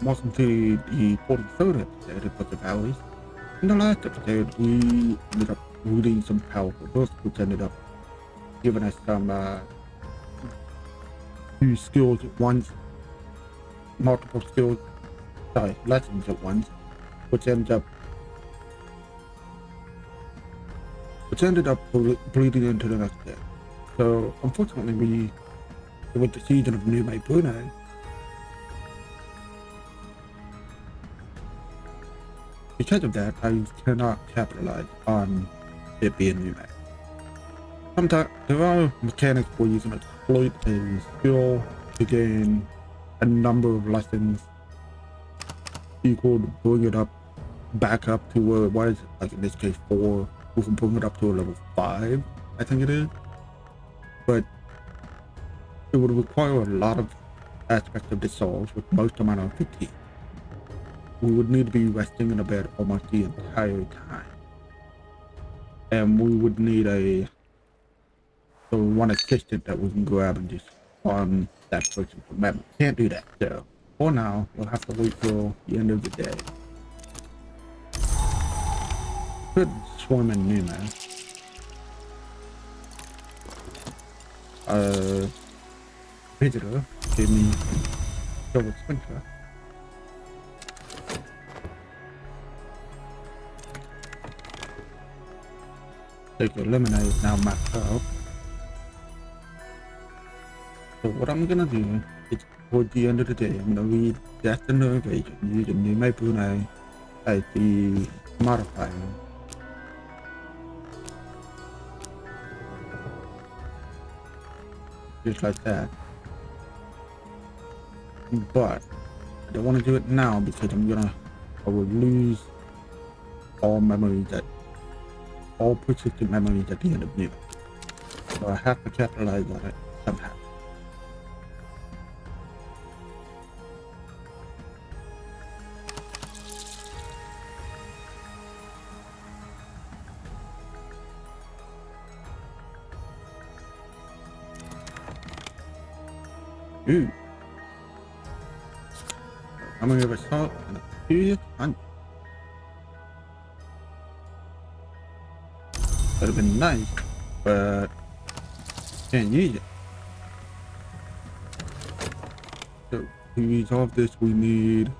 Welcome to the 43rd episode of Book of Hours. In the last episode, we ended up reading some powerful books, which ended up giving us some new skills at once, multiple skills, lessons at once, which ended up bleeding into the next day. So, unfortunately, with the season of Numen, because of that, I cannot capitalize on it being Numen. Sometimes there are mechanics where you can exploit a skill to gain a number of lessons equal to bring it up back up to where it was, like in this case 4. We can bring it up to a level 5, I think it is. But it would require a lot of aspects of the souls, with most amount of fatigue. We would need to be resting in a bed almost the entire time. And we would need one assistant that we can grab and just farm that person from memory. Can't do that. So for now, we'll have to wait till the end of the day. Could swarm in Numa. Visitor gave me silver splinter. Take your lemonade is now maxed out. So what I'm gonna do is, towards the end of the day, I'm gonna read Death and Invasion using Numen Brunei as the modifier. Just like that. But I don't want to do it now because I will lose all persistent memories at the end of Numen. So I have to capitalize on it somehow. Ooh. I'm gonna give a salt and a curious hunt. Would have been nice, but can't use it. So to resolve this, we need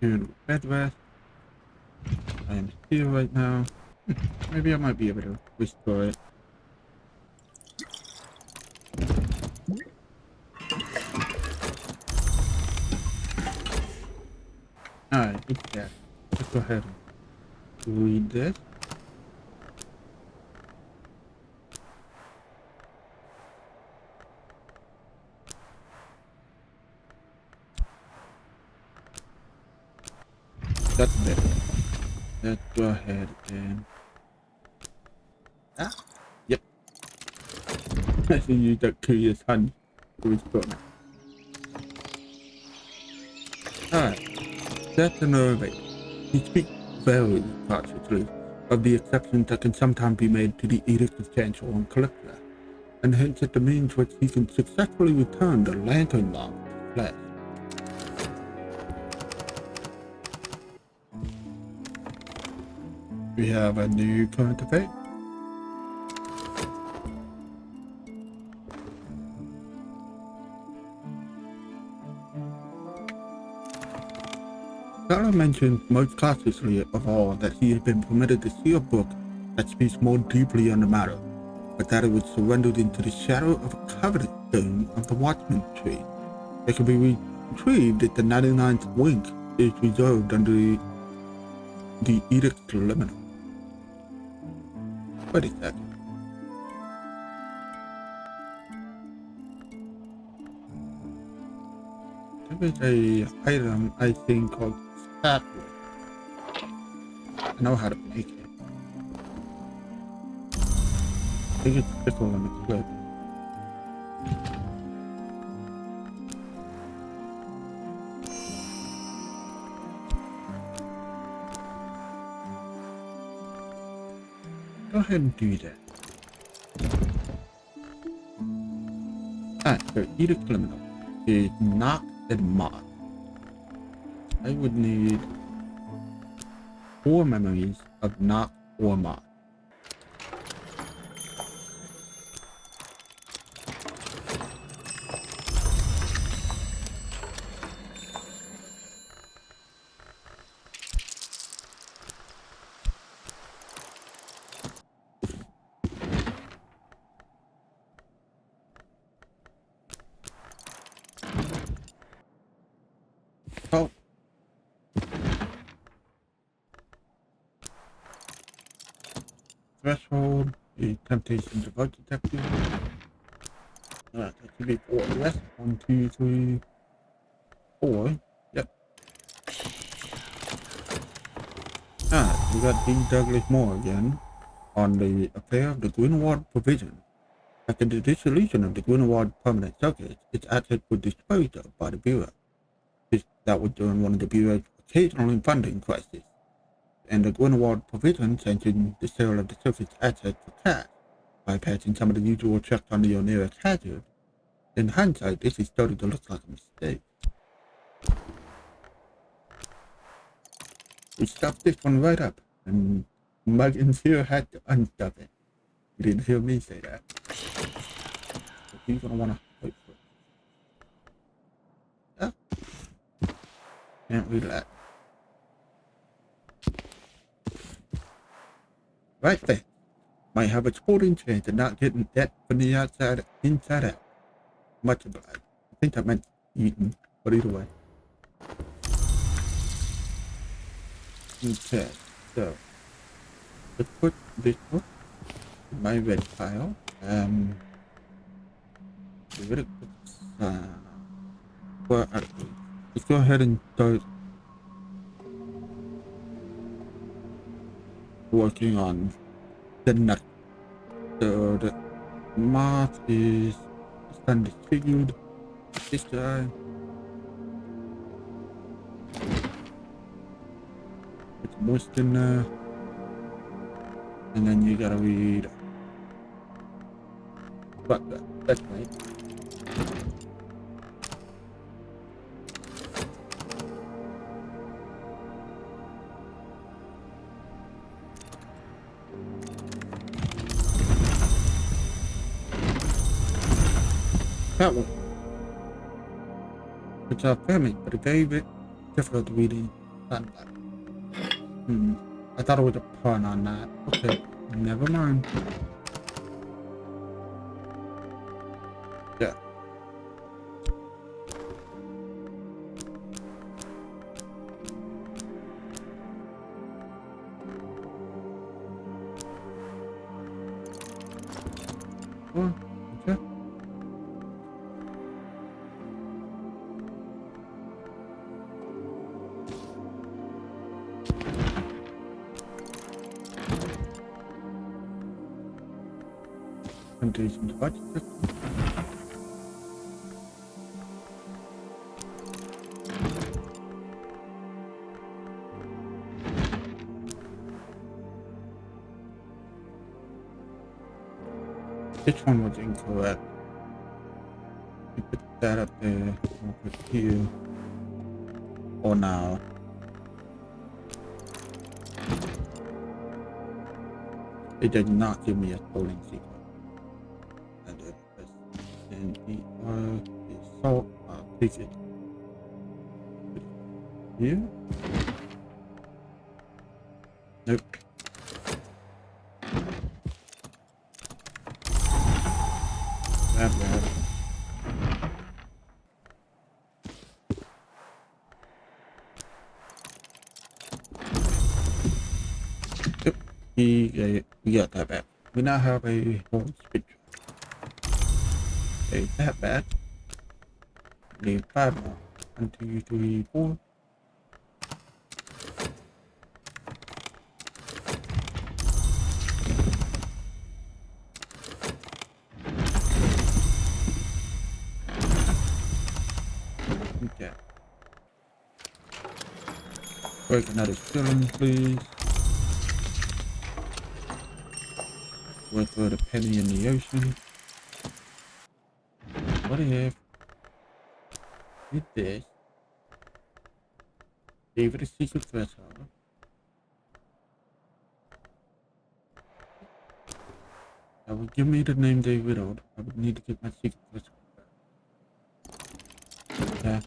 to bed rest. I am here right now. Maybe I might be able to restore it. Alright, it's there. Let's go ahead and read this. That's better. Let's go ahead and yep. I should use that curious hunt to restore it. Alright. That's another way. He speaks very cautiously of the exceptions that can sometimes be made to the Edict of Chancellor and Caligula, and hints at the means which he can successfully return the lantern lock to flesh. We have a new current effect. Sarah mentions most cautiously of all that he had been permitted to see a book that speaks more deeply on the matter, but that it was surrendered into the shadow of a covenant stone of the Watchman tree. It can be retrieved at the 99th wink is reserved under the Edict Liminal. Wait a second. There is a item I think called Sapwood. I know how to make it. I think it's pickle and equip. go ahead and do that. Alright, so eat a criminal is knock and mod. I would need 4 memories of knock or mod. Oh. Threshold, the temptation to vote detective. Alright, that should be 4 arrests. 1, 2, 3, 4. Yep. Alright, we got Dean Douglas Moore again on the affair of the Greenwald provision. After the dissolution of the Greenwald permanent circuit, its assets were disposed of by the Bureau. That was during one of the Bureau's occasional funding crises, and the Greenwald provision sanctioned the sale of the surface assets for cash, bypassing some of the usual checks on the onerous hazard. In hindsight, this is starting to look like a mistake. We stuffed this one right up, and Muggins here had to unstuff it. You didn't hear me say that. But you're gonna wanna wait for it. Yeah. Can't read that. Right there. Might have a sporting chance of not getting that from the outside inside out. Much obliged. I think I meant eaten, but either way. Okay, so let's put this book in my red file. Get rid of well, actually, let's go ahead and start working on the next. So the moth is kind of disfigured. This guy. It's moist in there. And then you gotta read. Fuck that. That's right. That one. It's a family, but a very bit difficult reading. I thought it was a pun on that. Okay, never mind. Yeah. Oh, okay. Foundation device. This one was incorrect. You put that up there. We'll put here. Or now. It did not give me a polling sequence. And the salt, take it here. Nope. That bad. Yep, we got that back. We now have a whole switch. Okay, that bad. Need 5 more. 1, 2, 3, 4. Okay. Break another cylinder, please. worth a penny in the ocean. What if with this gave it a secret threshold? That would give me the name they widowed. I would need to get my secret threshold back. Yeah.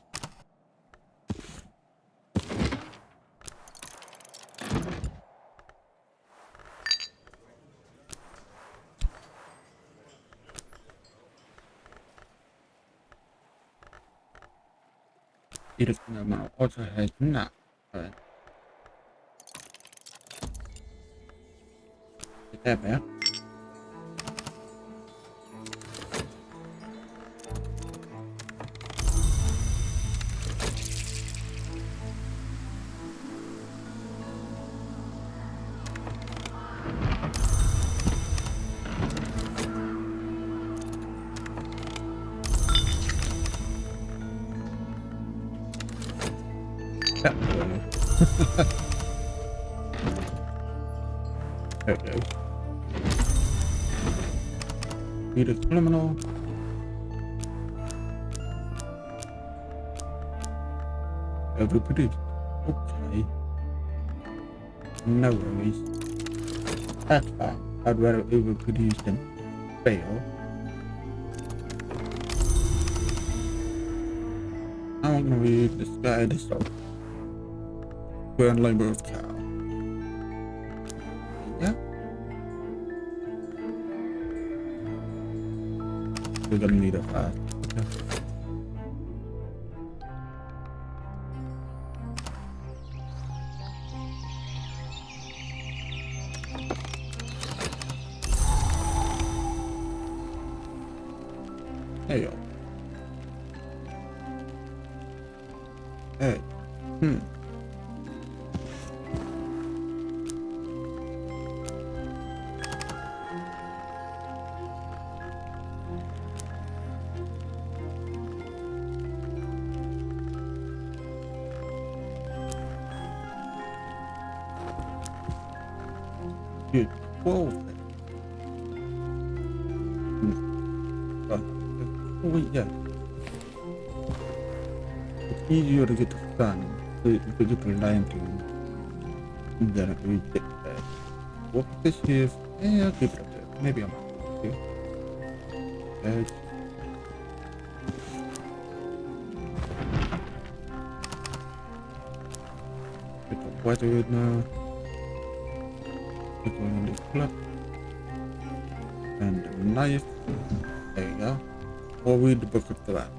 이렇게 나만 어서 해주나? Get that back. That way. There we go. Need a criminal. Overproduced. Okay. No worries. That's fine. I'd rather overproduce than fail. I'm gonna read the sky this off. Grand labor of cow. Yeah. We're gonna need a fast. Okay. There you go. Hey. Dude, 12. Oh, yeah. It's easier to get the sun to get the lantern than we get that. What this is, I'll keep it up there. Maybe I'm not. Okay. Get the weather now. Click on the clip and the knife. There you go. Or read the book of the land.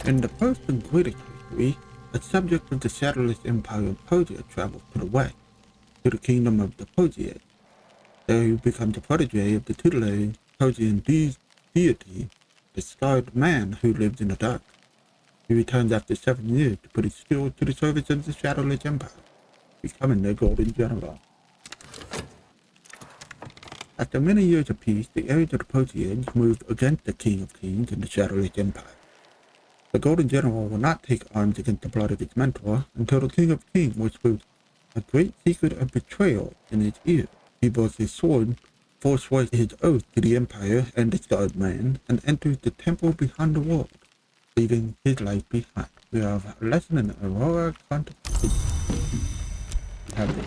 In the first and greatest history, a subject of the shadowless empire of Persia traveled to the west, to the kingdom of the Persians. There he becomes the protege of the tutelary Persian deity, the scarred man who lived in the dark. He returns after 7 years to put his skills to the service of the shadowless empire, becoming their golden general. After many years of peace, the heirs of the Persians moved against the king of kings and the shadowless empire. The golden general will not take arms against the blood of his mentor until the king of kings whispers a great secret of betrayal in his ear. He draws his sword, forswears his oath to the empire and the scarred man, and enters the temple behind the wall, leaving his life behind. We have a lesson in Aurora contemplation. We have it.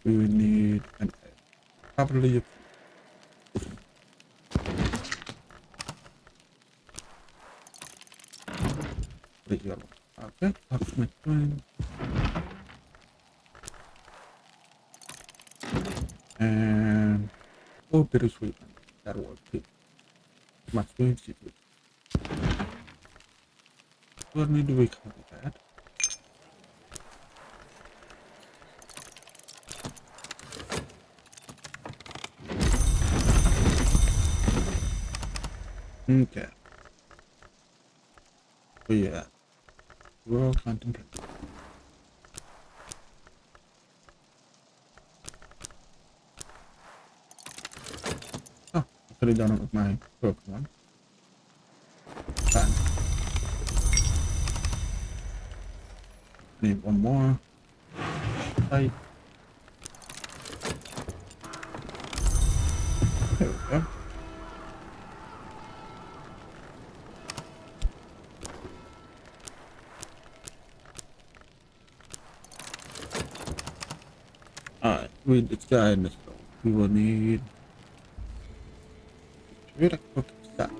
We will need an egg. Probably a yellow. Okay, that's my twin. And oh, bittersweet. That'll work too. My twin secret. Do I need to recover that? Okay. Oh yeah. World contemplation. could have done it with my broken one. Fine. Need one more. Right. There we go. Alright, read this guy in this store. We will need really quick stop.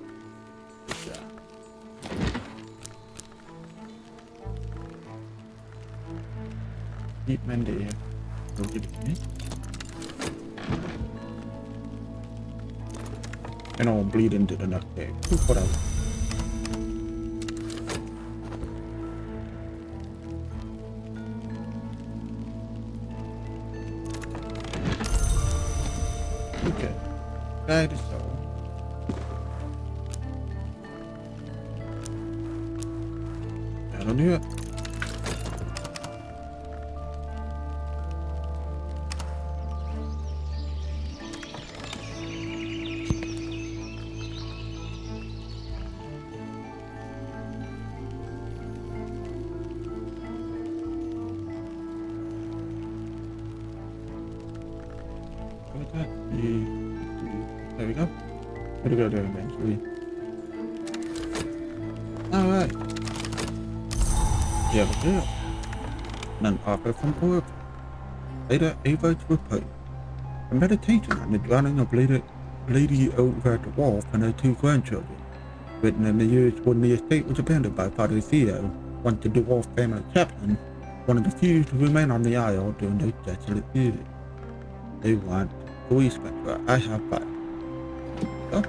Keep Mandy. Go give it to me. And I'll bleed into the next day. Whatever. Okay. That is so. That'll do it. There we go. Gotta go there eventually. Alright. Yeah, but yeah. None offer from work. Later, Ava to report. A meditation on the drowning of Lady over at the wharf and her 2 grandchildren. Written in the years when the estate was abandoned by Father Theo, once the dwarf family chaplain, one of the few to remain on the isle during those desolate years. They want to respect her. I have 5. Oh.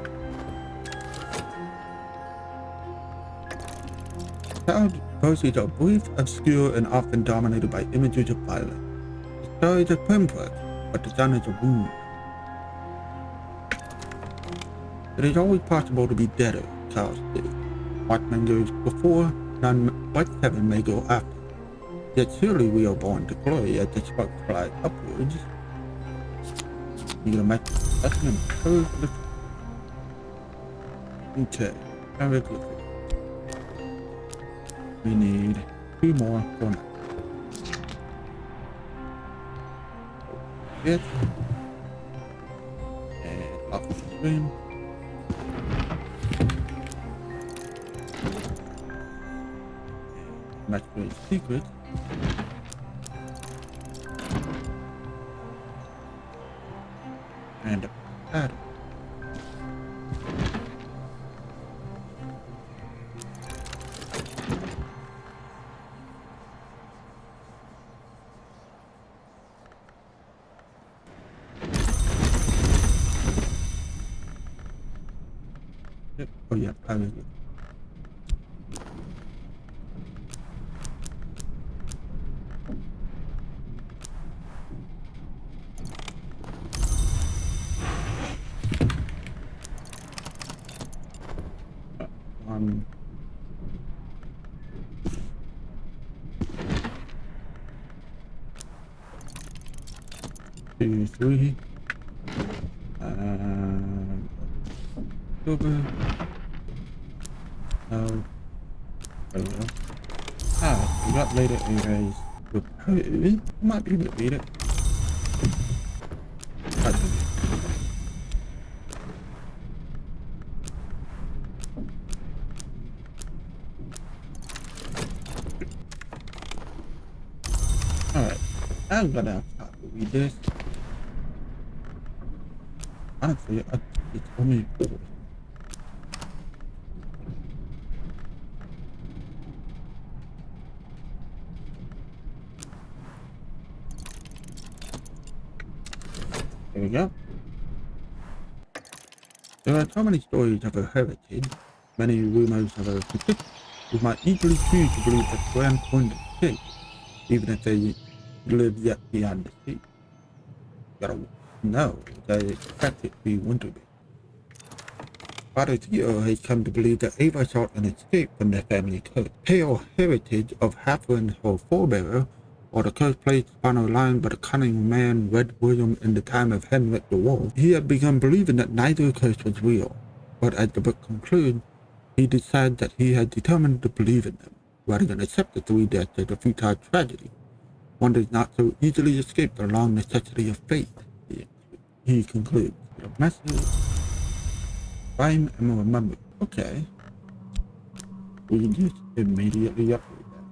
Proud verses are brief, obscure, and often dominated by images of violence. The stories are complex, but the sound is a wound. It is always possible to be deader, Charles said. Watchman goes before, none but heaven may go after. Yet surely we are born to glory as the sparks fly upwards. You're gonna make that's an improved. Okay, very good. We need 2 more for now. Good. And lock the screen. Match with secret. And a pattern. Yep. Oh yeah, pattern. One. 2, 3. October. No. There we go. Ah, we got later anyways. I might be able to beat it. Alright, I'm gonna read this. Honestly, it's only 4. There we go. There are so many stories of her heritage, many rumors of her condition. We might easily choose to believe that Grand Point escaped, even if they live yet beyond the sea. You gotta know that I expect it to be Winterby. Father Theo has come to believe that Ava sought an escape from their family curse. Pale heritage of Halfling, her forebearer, or the curse placed upon our line by the cunning man Red William in the time of Henrik the Wolf, he had begun believing that neither curse was real. But as the book concludes, he decided that he had determined to believe in them, rather than accept the 3 deaths as a futile tragedy. One does not so easily escape the long necessity of fate, he concludes. Your message, find and remember. Okay. We just immediately upload that.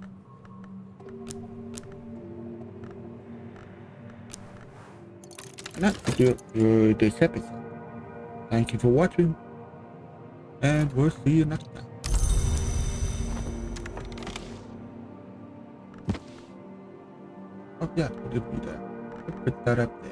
And that's it for this episode. Thank you for watching, and we'll see you next time. Oh yeah, I did do that. Let's put that up there.